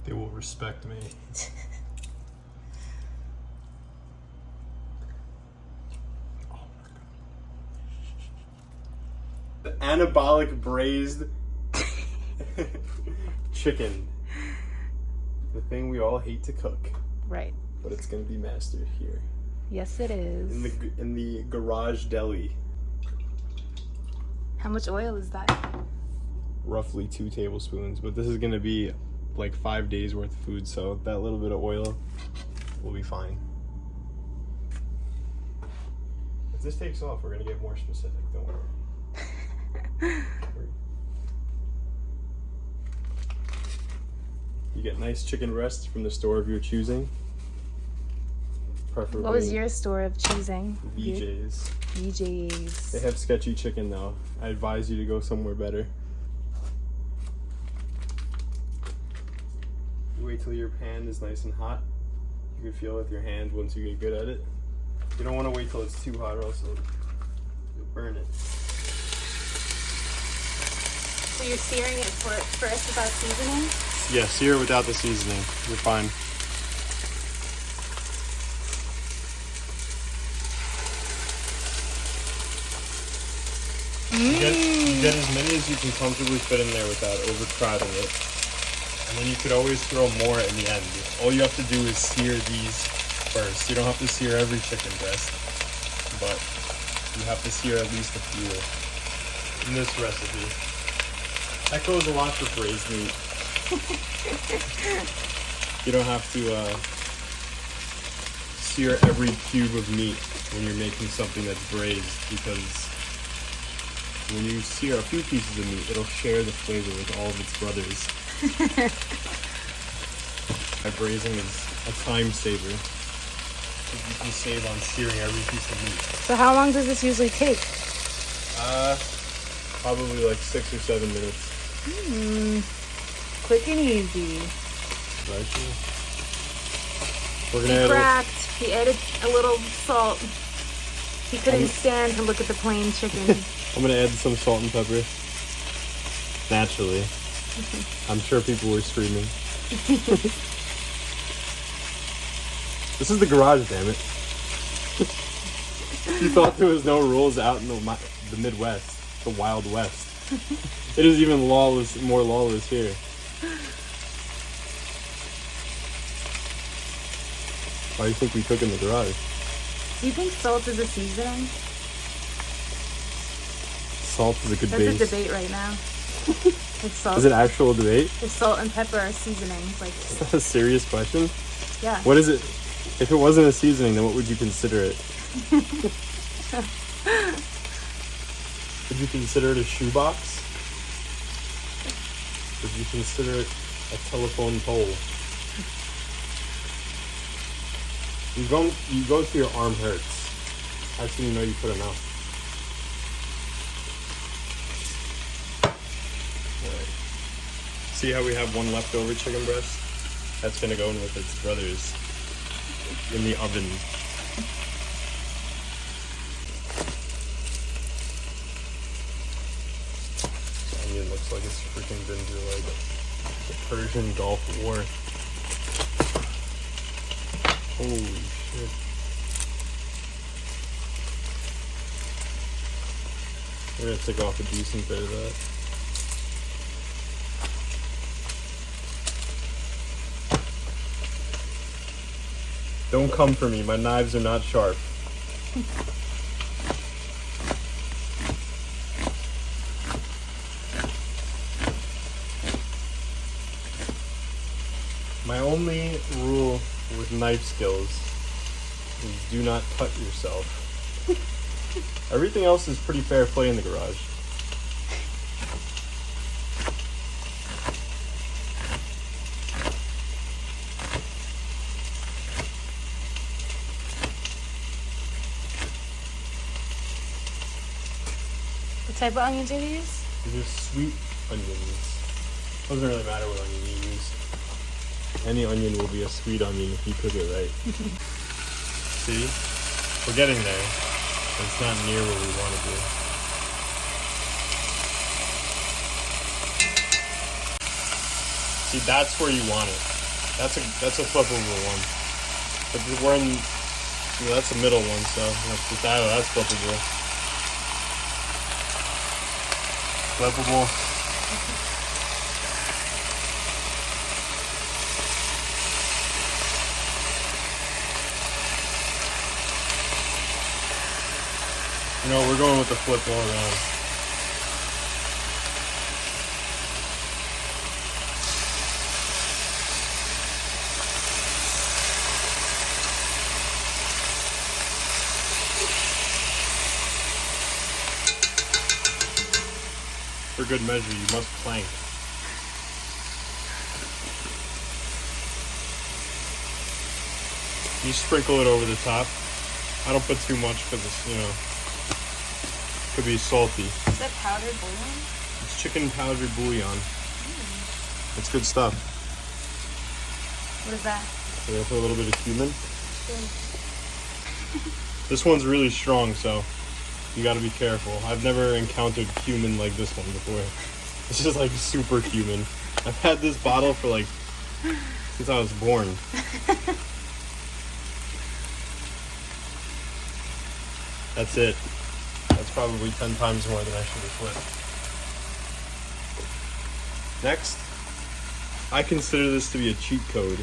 They will respect me. Oh my god. The anabolic braised chicken. The thing we all hate to cook. Right. But it's gonna be mastered here. Yes, it is. In the garage deli. How much oil is that? Roughly 2 tablespoons, but this is gonna be like 5 days worth of food, so that little bit of oil will be fine. If this takes off, we're gonna get more specific, don't worry. You get nice chicken breasts from the store of your choosing. Preferably What was your store of choosing? BJ's. BJ's. They have sketchy chicken though. I advise you to go somewhere better. You wait till your pan is nice and hot. You can feel it with your hand once you get good at it. You don't want to wait till it's too hot or else you'll burn it. So you're searing it first without seasoning? Yeah, sear without the seasoning. You're fine. You get as many as you can comfortably fit in there without overcrowding it. And then you could always throw more in the end. All you have to do is sear these first. You don't have to sear every chicken breast, but you have to sear at least a few in this recipe. That goes a lot for braised meat. You don't have to sear every cube of meat when you're making something that's braised, because when you sear a few pieces of meat, it'll share the flavor with all of its brothers. Braising is a time saver. You can save on searing every piece of meat. So how long does this usually take? Probably like 6 or 7 minutes. Quick and easy. Right. We're He gonna cracked. He added a little salt. He couldn't stand to look at the plain chicken. I'm gonna add some salt and pepper. Naturally. I'm sure people were screaming. This is the garage, damn it. You thought there was no rules out in the Midwest, the Wild West. It is even more lawless here. Why do you think we cook in the garage? Do you think salt is a seasoning? Salt is a good base. That's a debate right now. It's salt. Is it actual debate? If salt and pepper are seasonings, like. Is that a serious question? Yeah. What is it? If it wasn't a seasoning, then what would you consider it? Would you consider it a shoebox? Would you consider it a telephone pole? You go till your arm hurts. That's when you know you put enough. Alright. See how we have one leftover chicken breast? That's gonna go in with its brothers in the oven. The onion looks like it's freaking been through like the Persian Gulf War. Holy shit. We're gonna take off a decent bit of that. Don't come for me, my knives are not sharp. My only rule with knife skills is do not cut yourself. Everything else is pretty fair play in the garage. What type of onions do you use? These are sweet onions. Doesn't really matter what onion you use. Any onion will be a sweet onion if you cook it right. See? We're getting there. But it's not near where we want to be. See, that's where you want it. That's a flippable one. But we're in, that's a middle one, so that's flippable. Flippable. You know, we're going with the flip all around. For good measure, you must plank. You sprinkle it over the top. I don't put too much because it's, could be salty. Is that powdered bouillon? It's chicken powdered bouillon. It's good stuff. What is that? So I put a little bit of cumin. This one's really strong, so you got to be careful. I've never encountered cumin like this one before. This is like super cumin. I've had this bottle for like since I was born. That's it. That's probably 10 times more than I should have put. Next, I consider this to be a cheat code.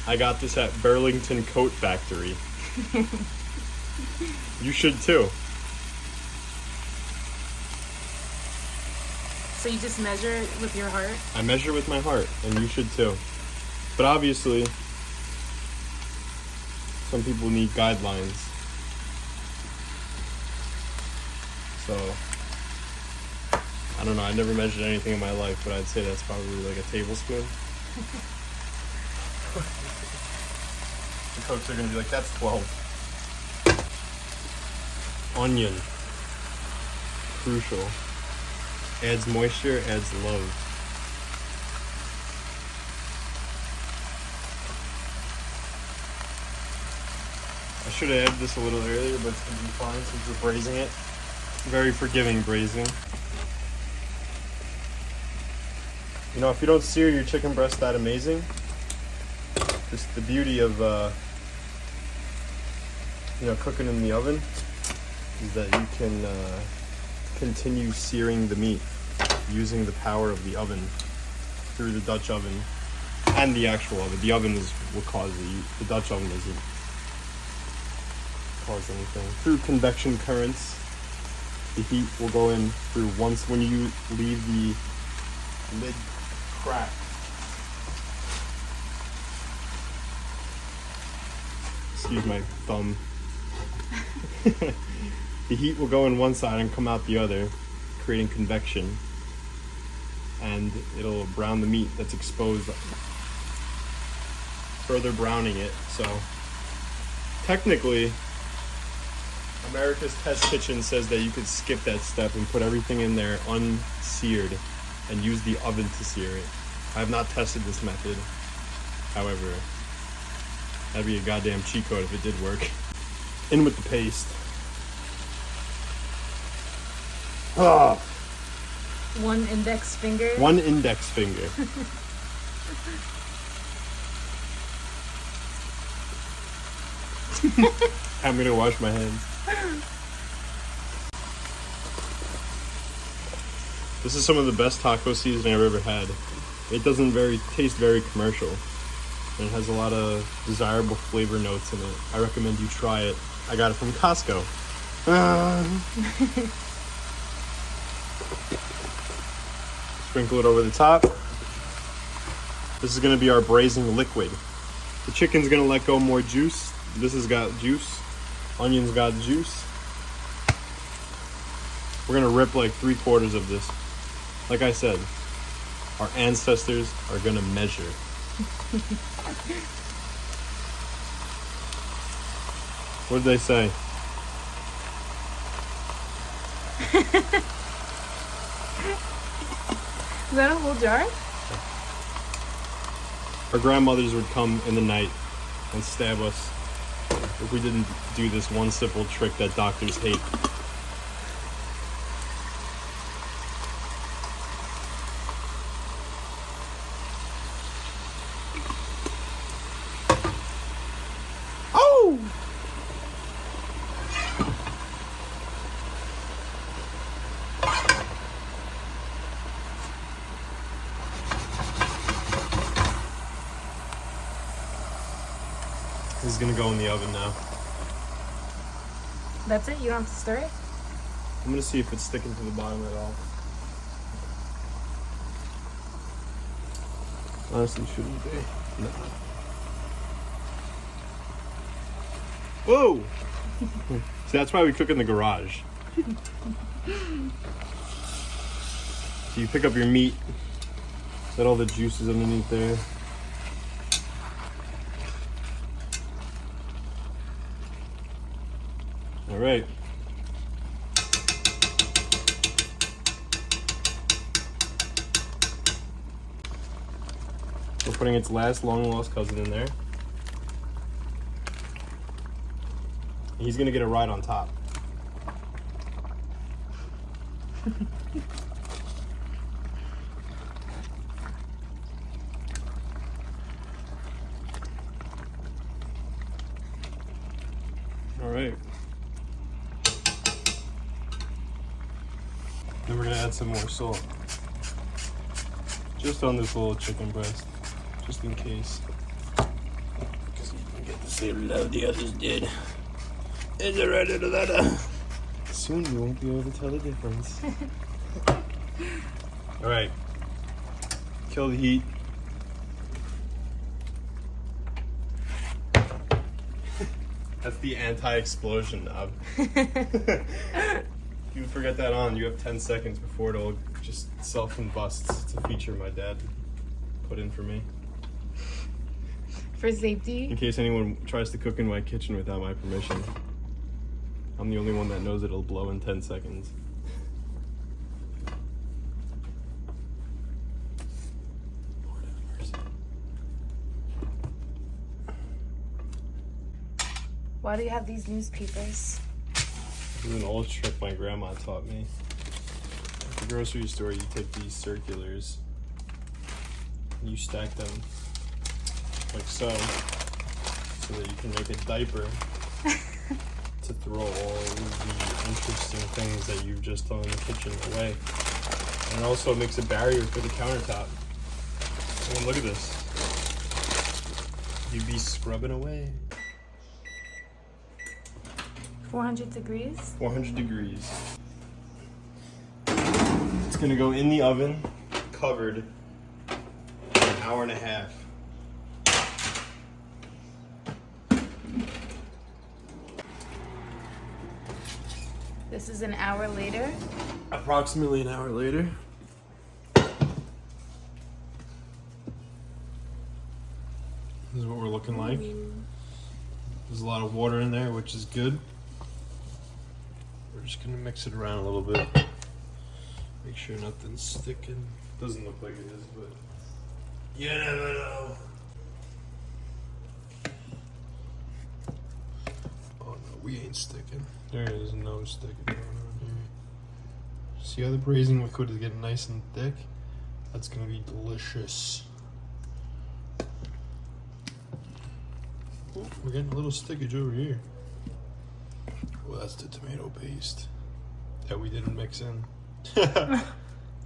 I got this at Burlington Coat Factory. You should too. So you just measure it with your heart? I measure with my heart, and you should too. But obviously, some people need guidelines. So, I don't know, I never measured anything in my life, but I'd say that's probably like a tablespoon. The cooks are gonna be like, that's 12. Onion. Crucial. Adds moisture, adds love. I should have added this a little earlier, but it's gonna be fine since we're braising it. Very forgiving braising. You know, if you don't sear your chicken breast that amazing, just the beauty of cooking in the oven is that you can continue searing the meat using the power of the oven through the Dutch oven and the actual oven. The oven is what causes it. The Dutch oven doesn't cause anything. Through convection currents, the heat will go in through once when you leave the lid cracked. Excuse my thumb. The heat will go in one side and come out the other, creating convection, and it'll brown the meat that's exposed, further browning it. So technically, America's Test Kitchen says that you could skip that step and put everything in there unseared and use the oven to sear it. I have not tested this method. However, that'd be a goddamn cheat code if it did work. In with the paste. Ah. One index finger. One index finger. I'm gonna wash my hands. This is some of the best taco seasoning I've ever had. It doesn't taste very commercial, and it has a lot of desirable flavor notes in it. I recommend you try it. I got it from Costco. Sprinkle it over the top. This is going to be our braising liquid. The chicken's going to let go more juice. This has got juice. Onion's got juice. We're going to rip like 3/4 of this. Like I said, our ancestors are going to measure. What did they say? Is that a whole jar? Our grandmothers would come in the night and stab us if we didn't do this one simple trick that doctors hate. This is gonna go in the oven now. That's it? You don't have to stir it? I'm gonna see if it's sticking to the bottom at all. Honestly, shouldn't be. No. Whoa! See, that's why we cook in the garage. So you pick up your meat, let all the juices underneath there. All right. We're putting its last long lost cousin in there. He's gonna get a ride on top. All right. Then we're gonna add some more salt. Just on this little chicken breast, just in case. Because you can get the same love the others did. Soon you won't be able to tell the difference. All right. Kill the heat. That's the anti-explosion knob. If you forget that on, you have 10 seconds before it'll just self-combust. It's a feature my dad put in for me. For safety? In case anyone tries to cook in my kitchen without my permission. I'm the only one that knows it'll blow in 10 seconds. Lord have mercy. Why do you have these newspapers? This is an old trick my grandma taught me. At the grocery store, you take these circulars and you stack them like so that you can make a diaper to throw all of the interesting things that you've just done in the kitchen away. And it also makes a barrier for the countertop. I mean, look at this. You'd be scrubbing away. 400 degrees? 400 degrees. It's gonna go in the oven, covered, for an hour and a half. This is an hour later? Approximately an hour later. This is what we're looking like. There's a lot of water in there, which is good. We're just gonna mix it around a little bit. Make sure nothing's sticking. Doesn't look like it is, but you never know. Oh no, we ain't sticking. There is no sticking going on here. See how the braising liquid is getting nice and thick? That's gonna be delicious. Oh, we're getting a little stickage over here. Well, that's the tomato paste that we didn't mix in.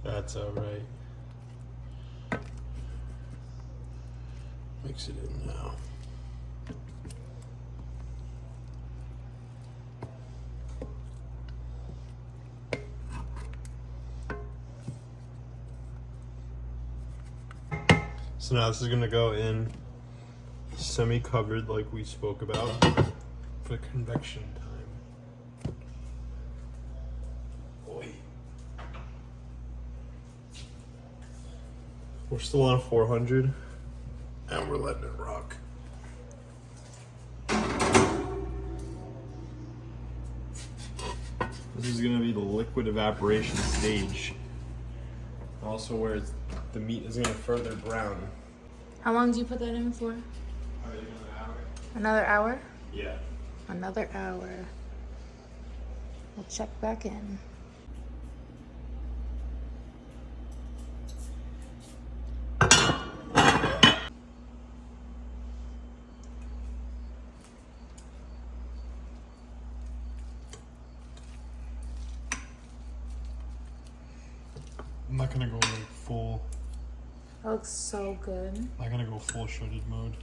That's alright. Mix it in now. So now this is gonna go in semi-covered like we spoke about for convection time. Boy. We're still on 400 and we're letting it rock. This is gonna be the liquid evaporation stage. Also where the meat is gonna further brown. How long do you put that in for? Probably another hour. Another hour? Yeah. Another hour. We'll check back in. I'm not gonna go like full. That looks so good. I'm not gonna go full shredded mode.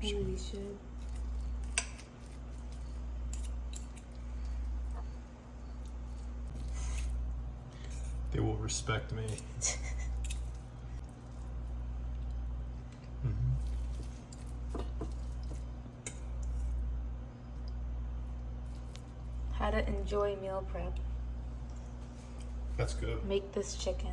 Maybe we should. They will respect me. How to enjoy meal prep. That's good. Make this chicken.